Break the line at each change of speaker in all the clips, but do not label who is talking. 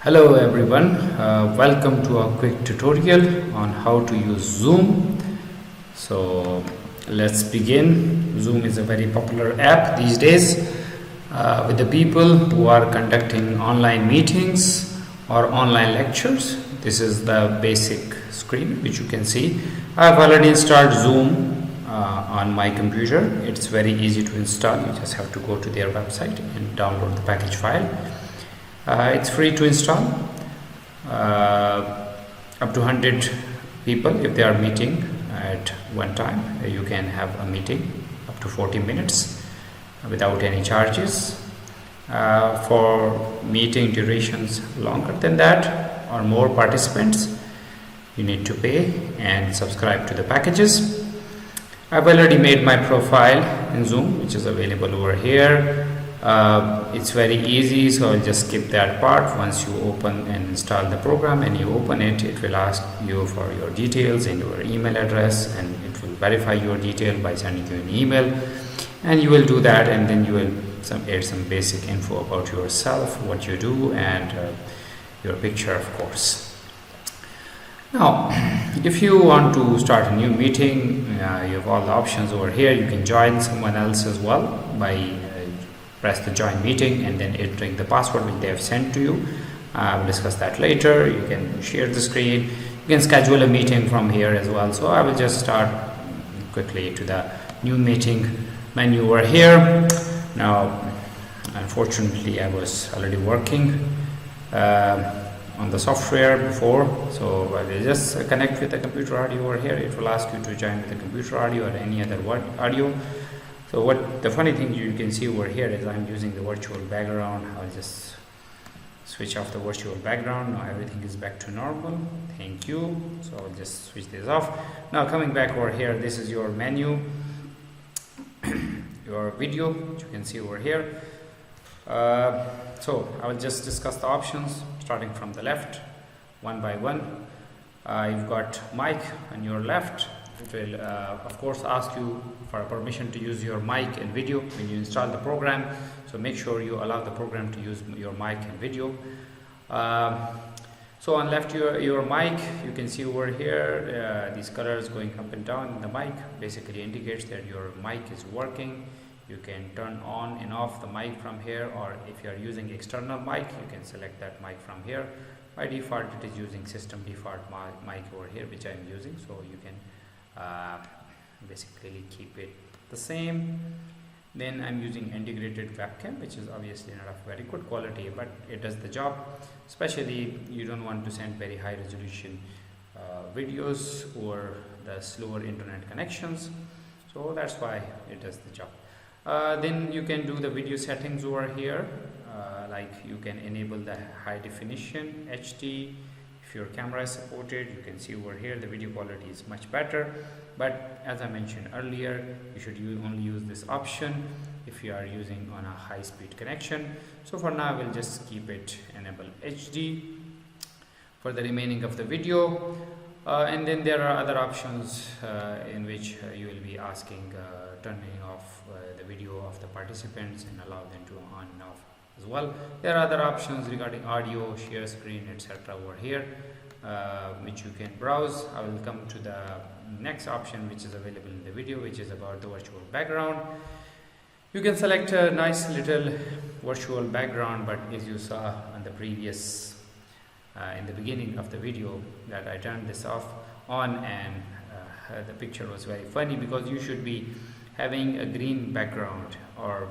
Hello everyone, welcome to a quick tutorial on how to use Zoom. So let's begin. Zoom is a very popular app these days with the people who are conducting online meetings or online lectures. This is the basic screen which you can see. I've already installed Zoom on my computer. It's very easy to install. You just have to go to their website and download the package file. It's free to install. Up to 100 people, if they are meeting at one time, you can have a meeting up to 40 minutes without any charges. For meeting durations longer than that or more participants, you need to pay and subscribe to the packages. I've already made my profile in Zoom, which is available over here. It's very easy, so I'll just skip that part. Once you open and install the program and you open it, it will ask you for your details and your email address, and it will verify your detail by sending you an email, and you will do that, and then you will add some basic info about yourself, what you do, and your picture, of course. Now, if you want to start a new meeting, you have all the options over here. You can join someone else as well by press the join meeting and then entering the password which they have sent to you. We'll discuss that later. You can share the screen. You can schedule a meeting from here as well. So I will just start quickly to the new meeting menu over here. Now, unfortunately, I was already working on the software before, so I will just connect with the computer audio over here. It will ask you to join with the computer audio or any other audio. So what the funny thing you can see over here is I'm using the virtual background. I'll just switch off the virtual background. Now everything is back to normal. Thank you. So I'll just switch this off. Now coming back over here, this is your menu, your video, which you can see over here. So I will just discuss the options starting from the left, one by one. You've got mic on your left. It will of course ask you for permission to use your mic and video when you install the program, so make sure you allow the program to use your mic and video. So on left your mic, you can see over here these colors going up and down in the mic basically indicates that your mic is working. You can turn on and off the mic from here, or if you are using external mic, you can select that mic from here. By default it is using system default mic over here, which I am using, so you can basically keep it the same. Then I'm using integrated webcam, which is obviously not of very good quality, but it does the job, especially you don't want to send very high resolution videos or the slower internet connections, so that's why it does the job. Then you can do the video settings over here, like you can enable the high definition HD. If your camera is supported, you can see over here the video quality is much better, but as I mentioned earlier, you should only use this option if you are using on a high-speed connection. So for now I will just keep it enable HD for the remaining of the video, and then there are other options in which you will be asking turning off the video of the participants and allow them to on and off as well. There are other options regarding audio, share screen, etc. over here, which you can browse. I will come to the next option which is available in the video, which is about the virtual background. You can select a nice little virtual background, but as you saw on the previous in the beginning of the video that I turned this on, and the picture was very funny because you should be having a green background or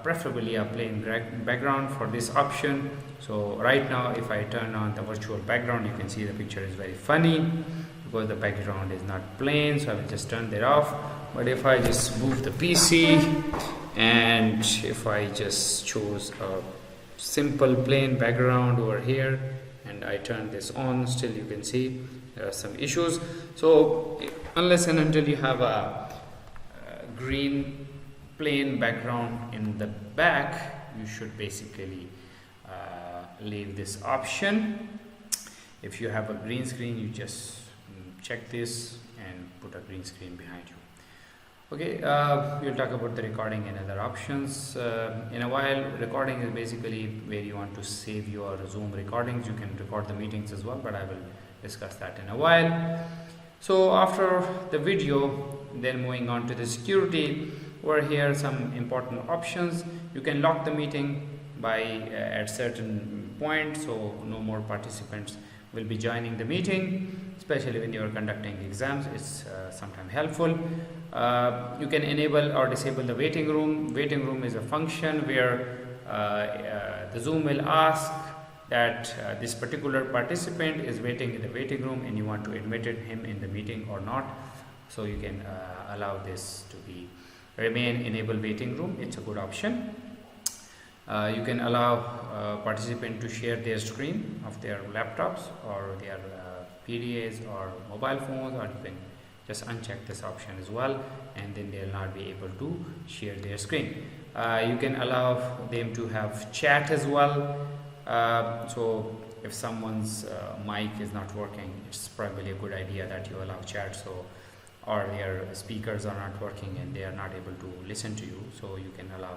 preferably a plain background for this option. So right now if I turn on the virtual background, you can see the picture is very funny because the background is not plain, so I will just turn that off. But if I just move the PC and if I just choose a simple plain background over here and I turn this on, still you can see there are some issues. So unless and until you have a green plain background in the back, you should basically leave this option. If you have a green screen, you just check this and put a green screen behind you. Okay, we'll talk about the recording and other options in a while. Recording is basically where you want to save your Zoom recordings. You can record the meetings as well, but I will discuss that in a while. So after the video, then moving on to the security, over here some important options. You can lock the meeting by at certain point, so no more participants will be joining the meeting, especially when you are conducting exams. It's sometimes helpful. You can enable or disable the waiting room. Waiting room is a function where the Zoom will ask that this particular participant is waiting in the waiting room and you want to admit him in the meeting or not. So you can allow this to be remain enable waiting room. It's a good option. You can allow participant to share their screen of their laptops or their PDAs or mobile phones, or you can just uncheck this option as well, and then they'll not be able to share their screen. You can allow them to have chat as well. So if someone's mic is not working, it's probably a good idea that you allow chat, so or their speakers are not working and they are not able to listen to you, so you can allow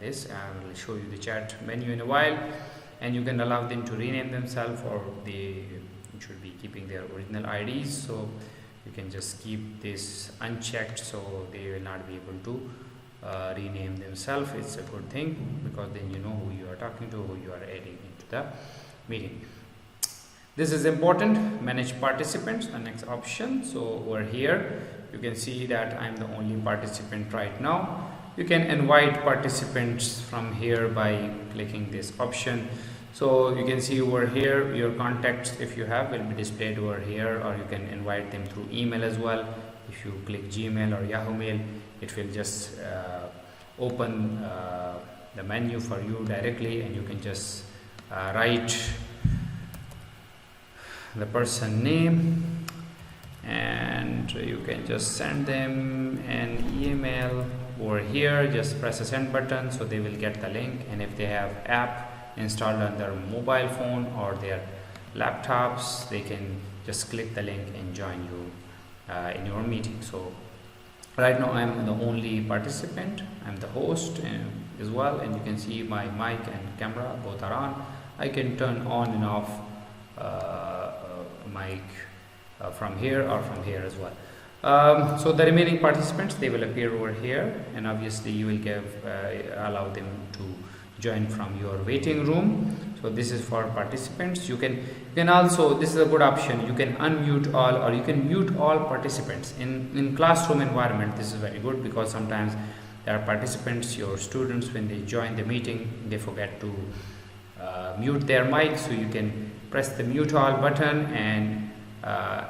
this. I will show you the chat menu in a while, and you can allow them to rename themselves, or they should be keeping their original IDs, so you can just keep this unchecked so they will not be able to rename themselves. It's a good thing because then you know who you are talking to, who you are adding into the meeting. This is important. Manage participants, the next option. So over here you can see that I'm the only participant right now. You can invite participants from here by clicking this option. So you can see over here your contacts, if you have, will be displayed over here, or you can invite them through email as well. If you click Gmail or Yahoo Mail, it will just open the menu for you directly, and you can just write the person name, and you can just send them an email over here. Just press the send button, so they will get the link, and if they have app installed on their mobile phone or their laptops, they can just click the link and join you in your meeting. So right now I'm the only participant, I'm the host as well, and you can see my mic and camera both are on. I can turn on and off mic from here or from here as well. So the remaining participants, they will appear over here, and obviously you will allow them to join from your waiting room. So this is for participants. You can also, this is a good option, you can unmute all, or you can mute all participants in classroom environment. This is very good because sometimes there are participants, your students, when they join the meeting, they forget to mute their mic. So you can press the mute all button, and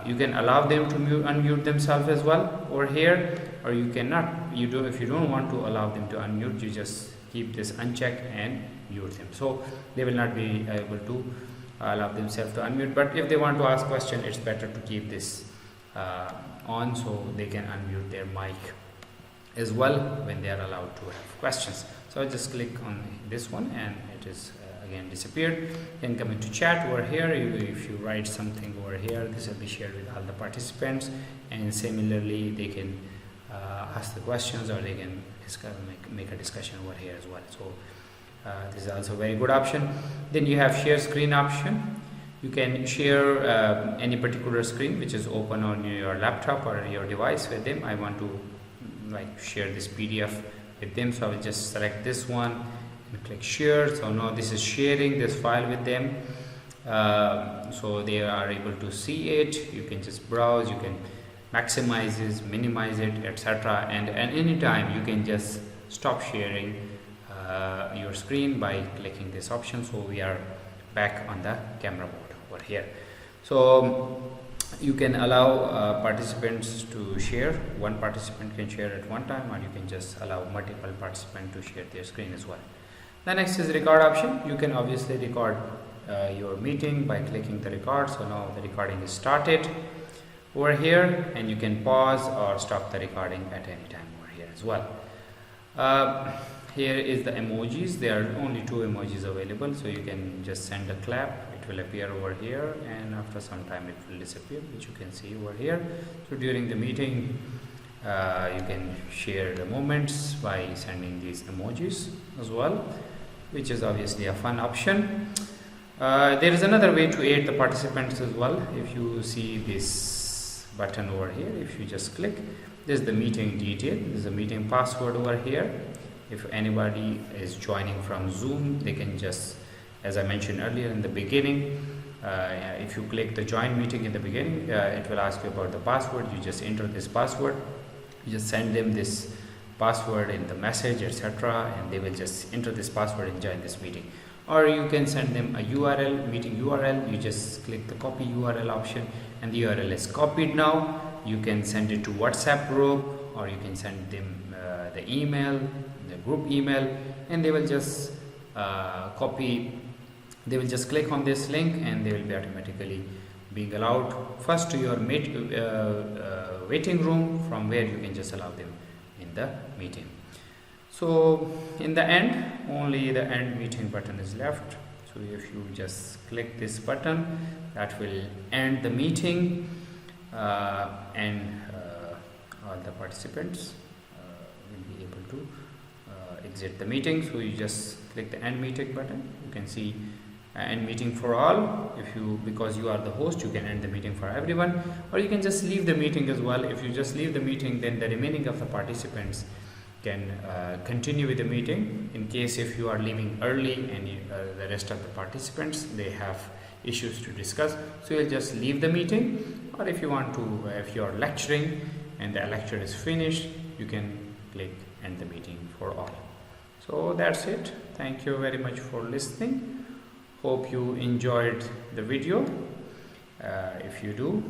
you can allow them to unmute themselves as well over here, or you cannot. If you don't want to allow them to unmute, you just keep this unchecked and mute them, so they will not be able to allow themselves to unmute. But if they want to ask question, it's better to keep this on, so they can unmute their mic as well when they are allowed to have questions. So I just click on this one, and it is again disappeared. Then come into chat over here. If you write something over here, this will be shared with all the participants, and similarly they can ask the questions, or they can make a discussion over here as well. So this is also a very good option. Then you have share screen option. You can share any particular screen which is open on your laptop or your device with them. I want to share this PDF with them, so I will just select this one and click share. So now this is sharing this file with them, so they are able to see it. You can just browse, you can maximize it, minimize it, etc. And anytime you can just stop sharing your screen by clicking this option. So we are back on the camera mode over here. So you can allow participants to share. One participant can share at one time, or you can just allow multiple participants to share their screen as well. The next is record option. You can obviously record your meeting by clicking the record. So now the recording is started over here, and you can pause or stop the recording at any time over here as well. Here is the emojis. There are only 2 emojis available, so you can just send a clap. It will appear over here, and after some time it will disappear, which you can see over here. So during the meeting, You can share the moments by sending these emojis as well, which is obviously a fun option. There is another way to aid the participants as well. If you see this button over here, if you just click, this is the meeting detail, this is the meeting password over here. If anybody is joining from Zoom, they can just, as I mentioned earlier in the beginning, if you click the join meeting in the beginning, it will ask you about the password. You just enter this password, you just send them this password in the message, etc., and they will just enter this password and join this meeting. Or you can send them a URL, meeting URL. You just click the copy URL option and the URL is copied now. You can send it to WhatsApp group, or you can send them the email, the group email, and they will just they will just click on this link and they will be automatically being allowed first to your waiting room, from where you can just allow them in the meeting. So in the end, only the end meeting button is left. So if you just click this button, that will end the meeting, and all the participants will be able to exit the meeting. So you just click the end meeting button. You can see end meeting for all. Because you are the host, you can end the meeting for everyone, or you can just leave the meeting as well. If you just leave the meeting, then the remaining of the participants can continue with the meeting. In case if you are leaving early and the rest of the participants, they have issues to discuss, so you'll just leave the meeting. Or if you want to, if you are lecturing and the lecture is finished, you can click end the meeting for all. So that's it. Thank you very much for listening. Hope you enjoyed the video. If you do,